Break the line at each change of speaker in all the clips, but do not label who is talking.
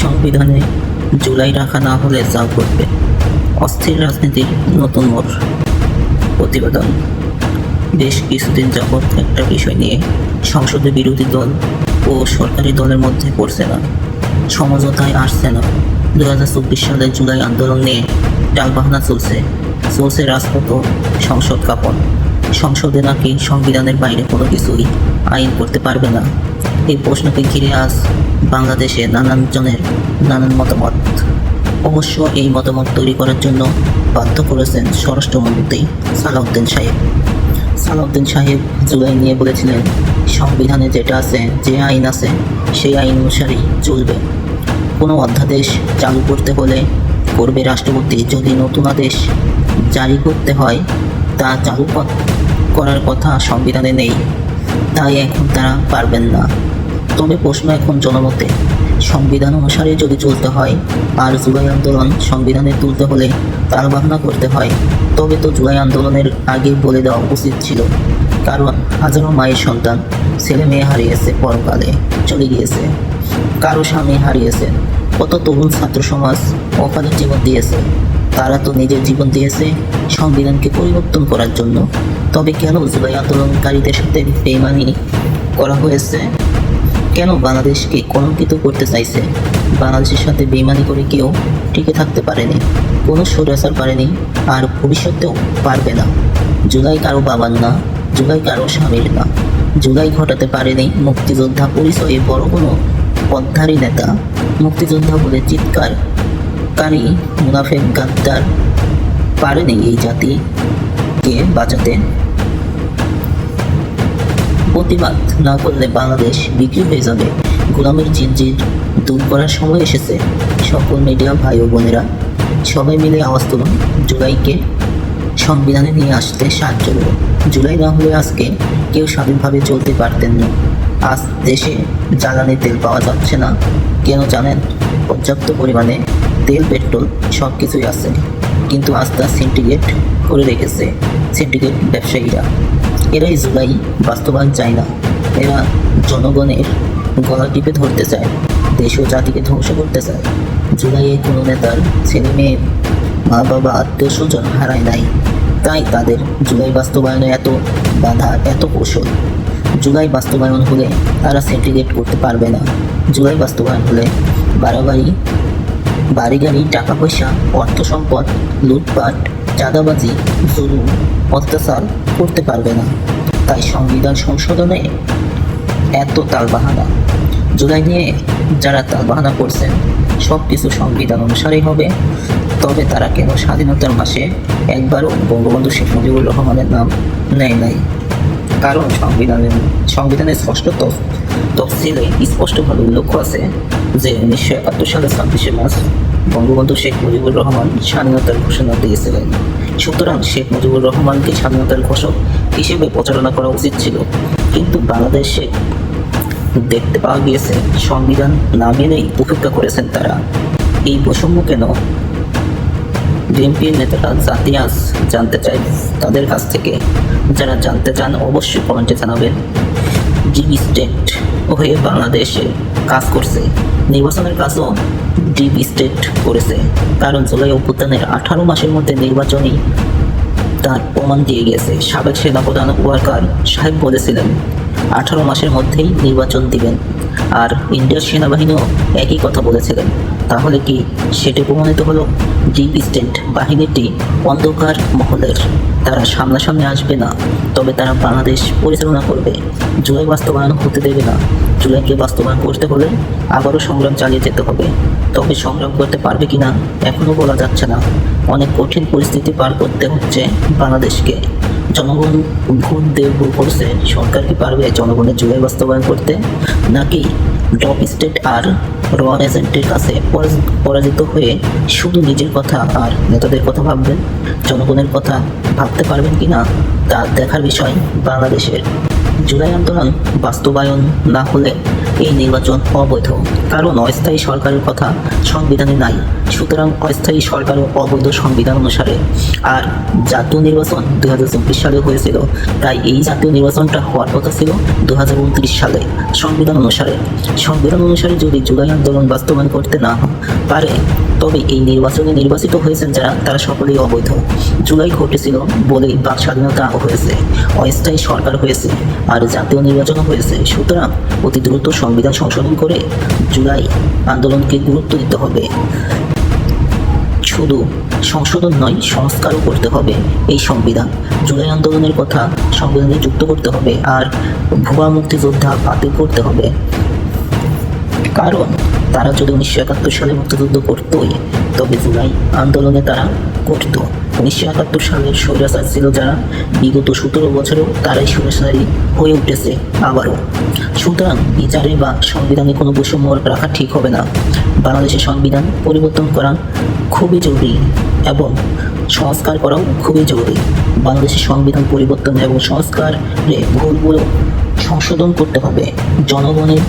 সংবিধানে জুলাই রাখা না হলে যা ঘটবে, অস্থির রাজনীতির নতুন মোড়। প্রতিবেদন। বেশ কিছুদিন যাবৎ একটা বিষয় নিয়ে সংসদে বিরোধী দল ও সরকারি দলের মধ্যে পড়ছে না, সমঝোতায় আসছে না। 2024 সালের জুলাই আন্দোলন নিয়ে টালবাহানা চলছে রাজপথ ও সংসদ কাঁপন। সংসদে নাকি সংবিধানের বাইরে কোনো কিছুই আইন করতে পারবে না। এই প্রশ্নকে ঘিরে আজ বাংলাদেশে নানান জনের নানান মতামত। অবশ্য এই মতামত তৈরি করার জন্য বাধ্য করেছেন স্বরাষ্ট্রমন্ত্রী সালাউদ্দিন সাহেব জুলাই নিয়ে বলেছিলেন, সংবিধানে যেটা আছে, যে আইন আছে, সেই আইন অনুসারেই চলবে। কোনো অধ্যাদেশ চালু করতে হলে করবে রাষ্ট্রপতি। যদি নতুন আদেশ জারি করতে হয়, তা চালু করার কথা সংবিধানে নেই, তাই এখন তারা পারবেন না। তবে প্রশ্ন এখন জনমতে, সংবিধান অনুসারে যদি চলতে হয় আর জুলাই আন্দোলন সংবিধানে তুলতে হলে টালবাহানা করতে হয়, তবে তো জুলাই আন্দোলনের আগে বলে দেওয়া উচিত ছিল। কারণ হাজারো মায়ের সন্তান, ছেলে মেয়ে হারিয়েছে, পরকালে চলে গিয়েছে, কারো স্বামী হারিয়েছে, কত তরুণ ছাত্র সমাজ অকালে জীবন দিয়েছে। তারা তো নিজের জীবন দিয়েছে সংবিধানকে পরিবর্তন করার জন্য। তবে কেন জুলাই আন্দোলনকারীদের সাথে বেইমানি করা হয়েছে? কেন বাংলাদেশকে কলঙ্কিত করতে চাইছে? বাংলাদেশের সাথে বেইমানি করে কেউ টিকে থাকতে পারেনি, কোনো স্বৈরাচার পারেনি, আর ভবিষ্যতেও পারবে না। জুলাই কারো বাবার না, জুলাই কারো স্বামীর না। জুলাই ঘটাতে পারেনি মুক্তিযোদ্ধা পরিচয়ে বড় কোনো পথধারী নেতা। মুক্তিযোদ্ধা বলে চিৎকারকারী মুনাফেক গাদ্দার পারেনি এই জাতিকে বাঁচাতে। প্রতিবাদ না করলে বাংলাদেশ বিক্রি হয়ে যাবে। গোলামের জিনজির দূর করার সময় এসেছে। সকল মিডিয়া ভাই ও বোনেরা, সবাই মিলে আওয়াজ তুলুন, জুলাইকে সংবিধানে নিয়ে আসতে সাহায্য করুন। জুলাই না হলে আজকে কেউ স্বাধীনভাবে চলতে পারতেন না। আজ দেশে জ্বালানি তেল পাওয়া যাচ্ছে না কেন জানেন? পর্যাপ্ত পরিমাণে তেল, পেট্রোল সব কিছুই আছে, কিন্তু আজ তা সিন্ডিকেট করে রেখেছে সিন্ডিকেট ব্যবসায়ীরা। এরাই জুলাই বাস্তবায়ন চায় না। এরা জনগণের গলা টিপে ধরতে চায়, দেশ ও জাতিকে ধ্বংস করতে চায়। জুলাইয়ে কোনো নেতার ছেলে মেয়ে, মা বাবা, আত্মীয় স্বজন হারায় নাই, তাই তাদের জুলাই বাস্তবায়নে এত বাধা, এত কৌশল। জুলাই বাস্তবায়ন হলে তারা সিন্ডিকেট করতে পারবে না। জুলাই বাস্তবায়ন হলে বাড়ি গাড়ি, টাকা পয়সা, অর্থ সম্পদ, লুটপাট, চাঁদাবাজি, জুলুম, অত্যাচার করতে পারবে না। তাই সংবিধান সংশোধনে এত তালবাহানা। জুলাই নিয়ে যারা তালবাহানা করছেন, সব কিছু সংবিধান অনুসারেই হবে। তবে তারা কেন স্বাধীনতার মাসে একবারও বঙ্গবন্ধু শেখ মুজিবুর রহমানের নাম নেয় নাই? কারণ সংবিধানের ষষ্ঠ তফসিলে স্পষ্টভাবে উল্লেখ আছে যে 1971 সালের 26শে মার্চ বঙ্গবন্ধু শেখ মুজিবুর রহমান স্বাধীনতার ঘোষণা দিয়েছিলেন। সুতরাং শেখ মুজিবুর রহমানকে স্বাধীনতার ঘোষক হিসেবে প্রচারণা করা উচিত ছিল। কিন্তু বাংলাদেশে দেখতে পাওয়া গিয়েছে সংবিধান না মেনেই উপেক্ষা করেছেন তারা। এই বৈষম্য কেন? বিএনপির নেতারা আজ জানতে চাই তাদের কাছ থেকে। যারা জানতে চান অবশ্যই কমেন্টে জানাবেন। ডিপ স্টেট হয়ে বাংলাদেশে কাজ করছে, নির্বাচনের কাজও ডিপ স্টেট করেছে। কারণ জুলাই অভ্যুত্থানের 18 মাসের মধ্যে নির্বাচনই তার প্রমাণ দিয়ে গেছে। সাবেক সেনাপ্রধান ওয়াকার সাহেব বলেছিলেন 18 মাসের মধ্যেই নির্বাচন দিবেন, আর ইন্ডিয়ার সেনাবাহিনীও একই কথা বলেছিলেন। তাহলে কি সেটি প্রমাণিত হলো? ডিপ স্টেট বাহিনীটি অন্ধকার মহলের, তারা সামনাসামনি আসবে না, তবে তারা বাংলাদেশ পরিচালনা করবে। জুলাই বাস্তবায়ন হতে দেবে না। জুলাইকে বাস্তবায়ন করতে হলে আবারও সংগ্রাম চালিয়ে যেতে হবে। তবে সংগ্রাম করতে পারবে কিনা এখনও বলা যাচ্ছে না। অনেক কঠিন পরিস্থিতি পার করতে হচ্ছে বাংলাদেশকে। জনগণ ভোট দিয়ে ভুল করছে, সরকার কি পারবে জনগণের জুলাই বাস্তবায়ন করতে? নাকি ডপ স্টেট আর র এজেন্টের কাছে পরাজিত হয়ে শুধু নিজের কথা আর নেতাদের কথা ভাববেন? জনগণের কথা ভাবতে পারবেন কিনা তা দেখার বিষয় বাংলাদেশের। জুলাই আন্দোলন বাস্তবায়ন না হলে এই নির্বাচন অবৈধ, কারণ অস্থায়ী সরকারের কথা সংবিধানে নাই। সুতরাং অস্থায়ী সরকারও অবৈধ সংবিধান অনুসারে। আর জাতীয় নির্বাচন 2024 সালে হয়েছিল, তাই এই জাতীয় নির্বাচনটা হওয়ার কথা ছিল 2029 সালে সংবিধান অনুসারে। সংবিধান অনুসারে যদি জুলাই আন্দোলন বাস্তবায়ন করতে না পারে, তবে এই নির্বাচনে নির্বাচিত হয়েছেন যারা, তারা সকলেই অবৈধ। জুলাই ঘটেছিল বলেই বাক স্বাধীনতা হয়েছে, অস্থায়ী সরকার হয়েছে, আর জাতীয় নির্বাচনও হয়েছে। সুতরাং অতি দ্রুত সংবিধান সংশোধন করে জুলাই আন্দোলনকে গুরুত্ব দিতে হবে। শুধু সংশোধন নয়, সংস্কারও করতে হবে এই সংবিধান। জুলাই আন্দোলনের কথা সংবিধানে যুক্ত করতে হবে, আর ভুয়া মুক্তিযোদ্ধা বাতিল করতে হবে। কারণ তারা যদি 1971 সালে মুক্তিযুদ্ধ করতোই, তবে জুলাই আন্দোলনে তারা করতো। 1971 সালের স্বৈরাচার ছিল যারা, বিগত 17 বছরেও তারাই স্বৈরাচারী হয়ে উঠেছে আবারও। সুতরাং বিচারে বা সংবিধানে কোনো বৈষম্য রাখা ঠিক হবে না। বাংলাদেশের সংবিধান পরিবর্তন করা খুবই জরুরি এবং সংস্কার করাও খুবই জরুরি। বাংলাদেশের সংবিধান পরিবর্তন এবং সংস্কারে ভুলগুলো সংশোধন করতে হবে। জনগণের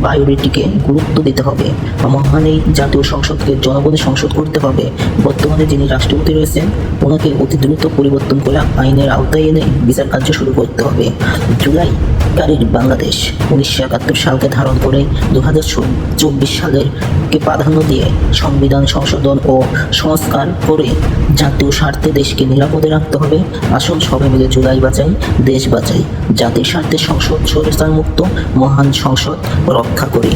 বায়োরিটিকে গুরুত্ব দিতে হবে। মহান এই জাতীয় সংসদকে জনগণের সংসদ করতে হবে। বর্তমানে যিনি রাষ্ট্রপতি রয়েছেন, ওনাকে অতি দ্রুত পরিবর্তন করে আইনের আওতায় এনে বিচার কার্য শুরু করতে হবে। জুলাইকারীর বাংলাদেশ 1971 সালকে ধারণ করে 2024 সালের কে প্রাধান্য দিয়ে সংবিধান সংশোধন ও সংস্কার করে জাতীয় স্বার্থে দেশকে নিরাপদে রাখতে হবে। আসুন সবাই মিলে জুলাই বাঁচাই, দেশ বাঁচাই, জাতির স্বার্থে সংসদ স্বৈরাচার মুক্ত মহান সংসদ রক্ষা করি।